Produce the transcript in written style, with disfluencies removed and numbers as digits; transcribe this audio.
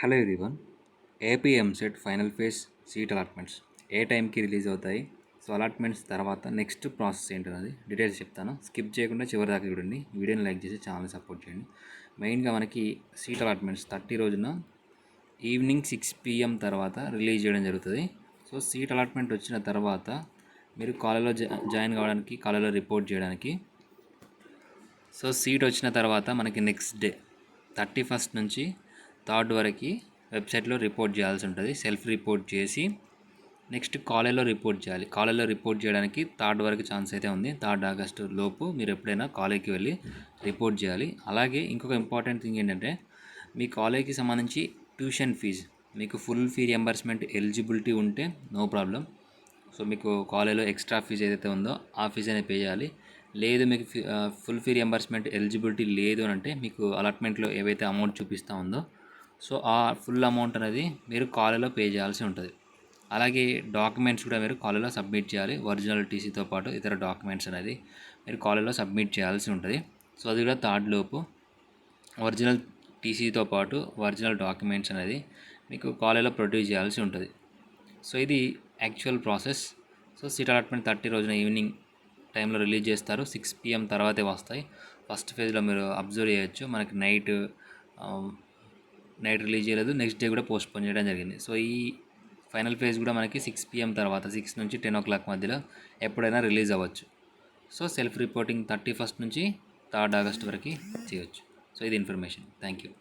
Hello everyone. AP EAMCET final phase seat allotments ఏ టైంకి release అవుతాయి? సో అలాట్మెంట్స్ తర్వాత నెక్స్ట్ ప్రాసెస్ ఏంటన్నది డీటెయిల్స్ చెప్తాను. స్కిప్ చేయకుండా చివరి దాకా చూడండి. వీడియోని లైక్ చేసి ఛానల్ని సపోర్ట్ చేయండి. మెయిన్గా మనకి సీట్ అలాట్మెంట్స్ 30 రోజున ఈవినింగ్ 6 PM తర్వాత రిలీజ్ చేయడం జరుగుతుంది. సో సీట్ అలాట్మెంట్ వచ్చిన తర్వాత మీరు కాలేజ్లో జాయిన్ కావడానికి, కాలేజ్లో రిపోర్ట్ చేయడానికి, సో సీట్ వచ్చిన తర్వాత మనకి నెక్స్ట్ డే 31st నుంచి 3rd వరకు వెబ్సైట్లో రిపోర్ట్ చేయాల్సి ఉంటుంది. సెల్ఫ్ రిపోర్ట్ చేసి నెక్స్ట్ కాలేజ్లో రిపోర్ట్ చేయాలి. కాలేజ్లో రిపోర్ట్ చేయడానికి 3rd వరకు ఛాన్స్ అయితే ఉంది. 3rd ఆగస్టు లోపు మీరు ఎప్పుడైనా కాలేజ్కి వెళ్ళి రిపోర్ట్ చేయాలి. అలాగే ఇంకొక ఇంపార్టెంట్ థింగ్ ఏంటంటే, మీ కాలేజ్కి సంబంధించి ట్యూషన్ ఫీజు మీకు ఫుల్ ఫీ రియంబర్స్మెంట్ ఎలిజిబిలిటీ ఉంటే నో ప్రాబ్లం. సో మీకు కాలేజ్లో ఎక్స్ట్రా ఫీజు ఏదైతే ఉందో ఆ ఫీజు అనేది పే చేయాలి. లేదు మీకు ఫుల్ ఫీ రియంబర్స్మెంట్ ఎలిజిబిలిటీ లేదు అని అంటే, మీకు అలాట్మెంట్లో ఏవైతే అమౌంట్ చూపిస్తూ ఉందో సో ఆ ఫుల్ అమౌంట్ అనేది మీరు కాలేజ్లో పే చేయాల్సి ఉంటుంది. అలాగే డాక్యుమెంట్స్ కూడా మీరు కాలేజ్లో సబ్మిట్ చేయాలి. ఒరిజినల్ టీసీతో పాటు ఇతర డాక్యుమెంట్స్ అనేది మీరు కాలేజ్లో సబ్మిట్ చేయాల్సి ఉంటుంది. సో అది కూడా 3rd లోపు ఒరిజినల్ టీసీతో పాటు ఒరిజినల్ డాక్యుమెంట్స్ అనేది మీకు కాలేజ్లో ప్రొడ్యూస్ చేయాల్సి ఉంటుంది. సో ఇది actual process. So seat allotment 30 రోజున ఈవినింగ్ టైంలో రిలీజ్ చేస్తారు. 6 PM తర్వాతే వస్తాయి. ఫస్ట్ ఫేజ్లో మీరు అబ్జర్వ్ చేయొచ్చు, మనకి నైట్ రిలీజ్ చేయలేదు. నెక్స్ట్ డే కూడా పోస్ట్పోన్ చేయడం జరిగింది. సో ఈ ఫైనల్ ఫేజ్ కూడా మనకి 6 PM తర్వాత 6 నుంచి 10 o'clock మధ్యలో ఎప్పుడైనా రిలీజ్ అవ్వచ్చు. సో సెల్ఫ్ రిపోర్టింగ్ 31st నుంచి 3rd ఆగస్ట్ వరకు చేయొచ్చు. సో ఇది ఇన్ఫర్మేషన్. Thank you.